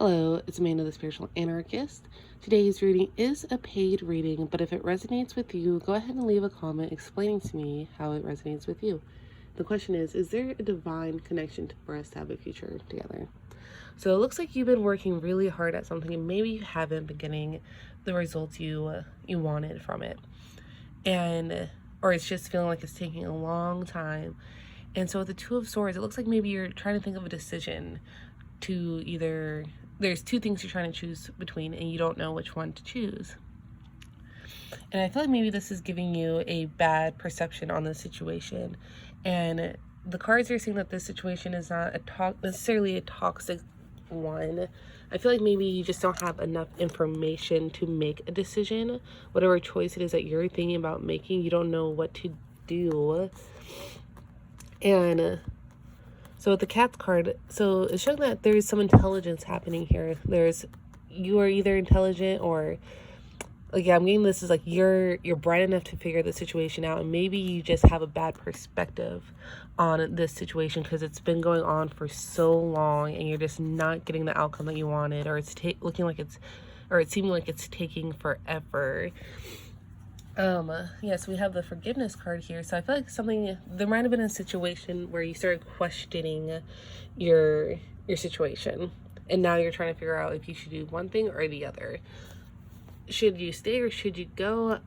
Hello, it's Amanda the Spiritual Anarchist. Today's reading is a paid reading, but if it resonates with you, go ahead and leave a comment explaining to me how it resonates with you. The question is there a divine connection for us to have a future together? So it looks like you've been working really hard at something and maybe you haven't been getting the results you wanted from it. Or it's just feeling like it's taking a long time. And so with the Two of Swords, it looks like maybe you're trying to think of a decision to either, there's two things you're trying to choose between and you don't know which one to choose. And I feel like maybe this is giving you a bad perception on the situation. And the cards are saying that this situation is not necessarily a toxic one. I feel like maybe you just don't have enough information to make a decision. Whatever choice it is that you're thinking about making, you don't know what to do. And so with the Cat's card, so it's showing that there's some intelligence happening here. You are either intelligent or, like, yeah, I'm getting this is like you're bright enough to figure the situation out, and maybe you just have a bad perspective on this situation because it's been going on for so long and you're just not getting the outcome that you wanted, or it's seeming like it's taking forever. Yes, we have the Forgiveness card here. So I feel like there might have been a situation where you started questioning your situation, and now you're trying to figure out if you should do one thing or the other. Should you stay or should you go?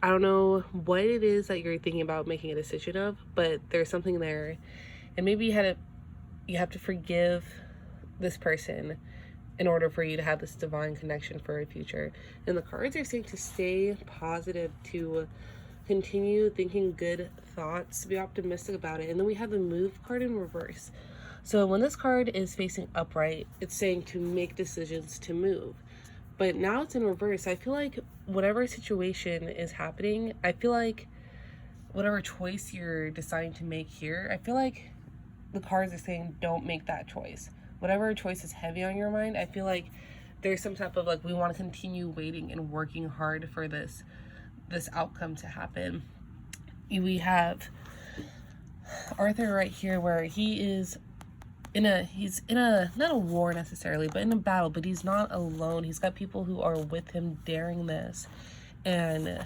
I don't know what it is that you're thinking about making a decision of, but there's something there, and maybe you have to forgive this person in order for you to have this divine connection for a future. And the cards are saying to stay positive, to continue thinking good thoughts, to be optimistic about it. And then we have the Move card in reverse. So when this card is facing upright, it's saying to make decisions to move. But now it's in reverse. I feel like whatever situation is happening, I feel like whatever choice you're deciding to make here, I feel like the cards are saying don't make that choice. Whatever choice is heavy on your mind, I feel like there's some type of like, we want to continue waiting and working hard for this outcome to happen. We have Arthur right here, where he's in a not a war necessarily, but in a battle, but he's not alone. He's got people who are with him daring this. And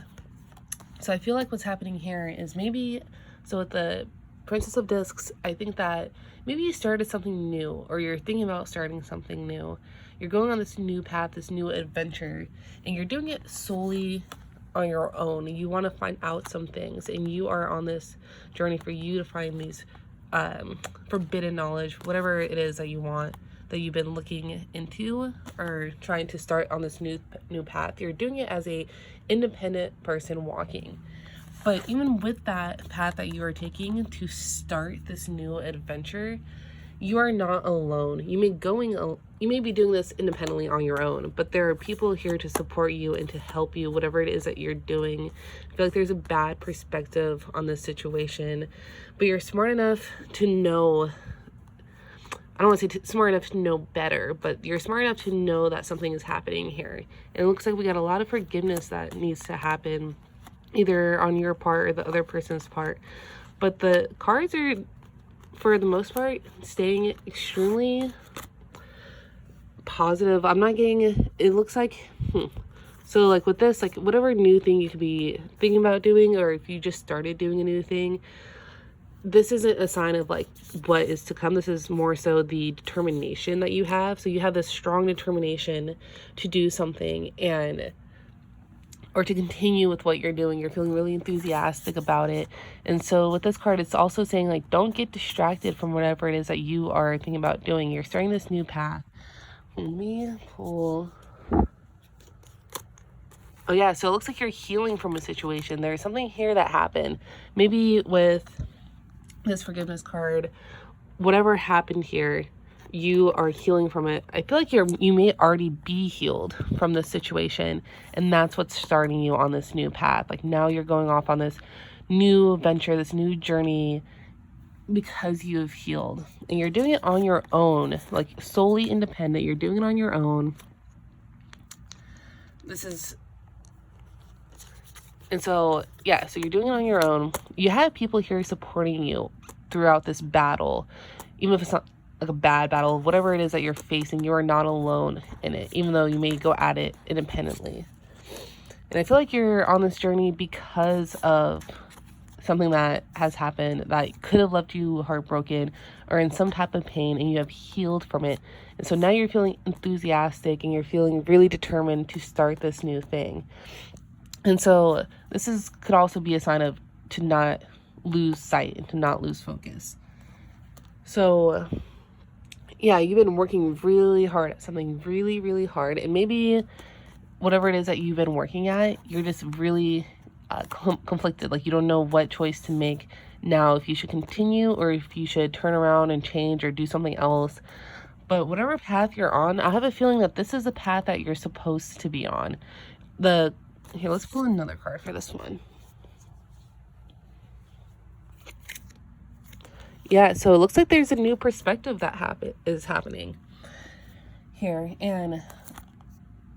so I feel like what's happening here is maybe, so with the Princess of Discs, I think that maybe you started something new, or you're thinking about starting something new. You're going on this new path, this new adventure, and you're doing it solely on your own. You want to find out some things, and you are on this journey for you to find these forbidden knowledge, whatever it is that you want, that you've been looking into or trying to start on this new path. You're doing it as a independent person walking. But even with that path that you are taking to start this new adventure, you are not alone. You may be doing this independently on your own, but there are people here to support you and to help you, whatever it is that you're doing. I feel like there's a bad perspective on this situation, but you're smart enough to know, I don't want to say smart enough to know better, but you're smart enough to know that something is happening here. And it looks like we got a lot of forgiveness that needs to happen, either on your part or the other person's part. But the cards are, for the most part, staying extremely positive. I'm not getting, it looks like, so like with this, like whatever new thing you could be thinking about doing, or if you just started doing a new thing, this isn't a sign of like what is to come. This is more so the determination that you have. So you have this strong determination to do something or to continue with what you're doing. You're feeling really enthusiastic about it. And so with this card, it's also saying like, don't get distracted from whatever it is that you are thinking about doing. You're starting this new path. Let me pull. Oh yeah, so it looks like you're healing from a situation. There's something here that happened. Maybe with this Forgiveness card, whatever happened here, you are healing from it. I feel like you may already be healed from this situation, and that's what's starting you on this new path. Like now you're going off on this new venture, this new journey, because you have healed, and you're doing it on your own, like solely independent. You're doing it on your own. And so, yeah, so you're doing it on your own. You have people here supporting you throughout this battle, even if it's not like a bad battle, whatever it is that you're facing, you are not alone in it, even though you may go at it independently. And I feel like you're on this journey because of something that has happened that could have left you heartbroken or in some type of pain, and you have healed from it. And so now you're feeling enthusiastic and you're feeling really determined to start this new thing. And so this could also be a sign of to not lose sight and to not lose focus. So yeah, you've been working really hard at something, really, really hard. And maybe whatever it is that you've been working at, you're just really conflicted. Like you don't know what choice to make now, if you should continue or if you should turn around and change or do something else. But whatever path you're on, I have a feeling that this is the path that you're supposed to be on. Here, let's pull another card for this one. Yeah, so it looks like there's a new perspective that is happening here, and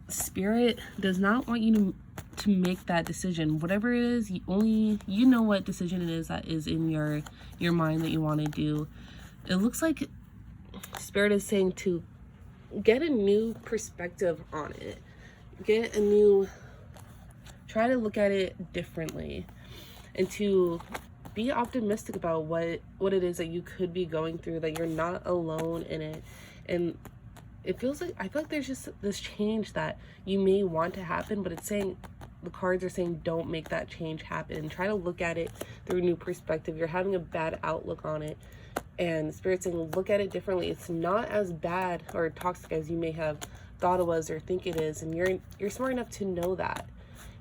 Spirit does not want you to make that decision. Whatever it is, you know what decision it is that is in your mind that you want to do. It looks like Spirit is saying to get a new perspective on it. Try to look at it differently, and to be optimistic about what it is that you could be going through, that you're not alone in it. And I feel like there's just this change that you may want to happen, but the cards are saying don't make that change happen. Try to look at it through a new perspective. You're having a bad outlook on it, and Spirit's saying look at it differently. It's not as bad or toxic as you may have thought it was or think it is, and you're smart enough to know that.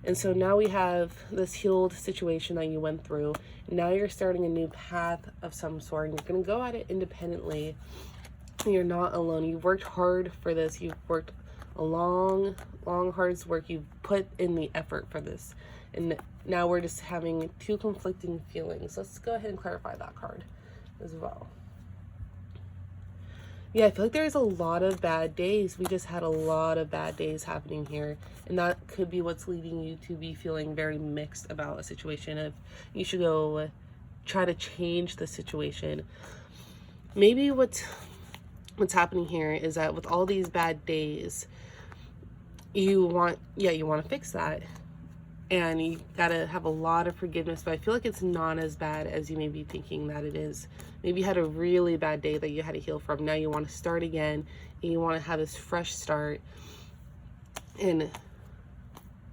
And so now we have this healed situation that you went through. Now you're starting a new path of some sort, and you're going to go at it independently. You're not alone. You've worked hard for this. You've worked a long, hard work. You've put in the effort for this. And now we're just having two conflicting feelings. Let's go ahead and clarify that card as well. Yeah, I feel like there's a lot of bad days. We just had a lot of bad days happening here. And that could be what's leading you to be feeling very mixed about a situation. If you should go try to change the situation. Maybe what's happening here is that with all these bad days, you want to fix that. And you gotta have a lot of forgiveness, but I feel like it's not as bad as you may be thinking that it is. Maybe you had a really bad day that you had to heal from. Now you want to start again, and you want to have this fresh start. And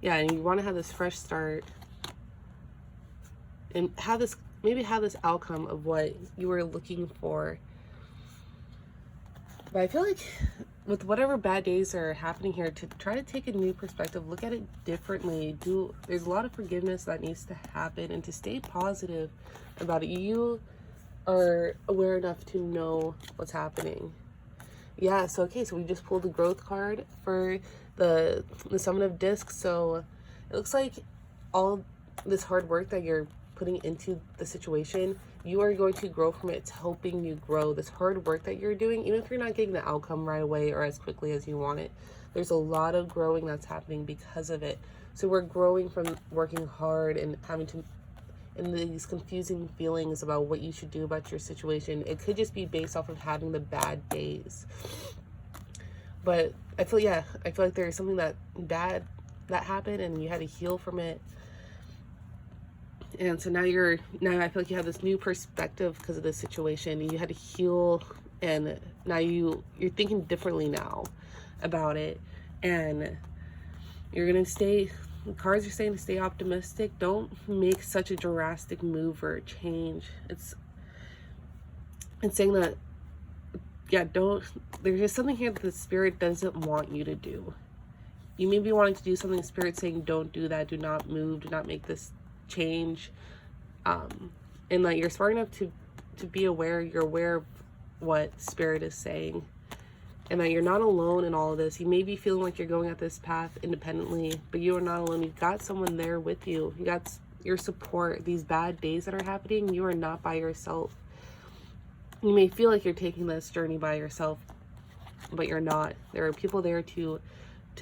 you want to have this fresh start and have this outcome of what you were looking for. But I feel like with whatever bad days are happening here, to try to take a new perspective, look at it differently. There's a lot of forgiveness that needs to happen, and to stay positive about it. You are aware enough to know what's happening. Yeah, so we just pulled the growth card for the Summon of Discs. So it looks like all this hard work that you're putting into the situation, you are going to grow from it. It's helping you grow. This hard work that you're doing, even if you're not getting the outcome right away or as quickly as you want it, there's a lot of growing that's happening because of it. So we're growing from working hard and and these confusing feelings about what you should do about your situation. It could just be based off of having the bad days. But I feel like there's something that bad that happened, and you had to heal from it. And so now I feel like you have this new perspective because of this situation. You had to heal, and now you're thinking differently now about it, and you're gonna stay. The cards are saying to stay optimistic. Don't make such a drastic move or change. It's saying that there's just something here that the Spirit doesn't want you to do. You may be wanting to do something, the Spirit's saying don't do that, do not move, do not make this change. And that you're smart enough to be aware. You're aware of what Spirit is saying, and that you're not alone in all of this. You may be feeling like you're going at this path independently, but you are not alone. You've got someone there with you. You got your support. These bad days that are happening, you are not by yourself. You may feel like you're taking this journey by yourself, but you're not. There are people there to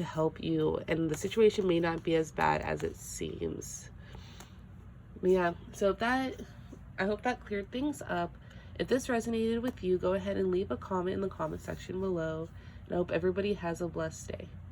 help you, and the situation may not be as bad as it seems. Yeah, so I hope that cleared things up. If this resonated with you, go ahead and leave a comment in the comment section below. And I hope everybody has a blessed day.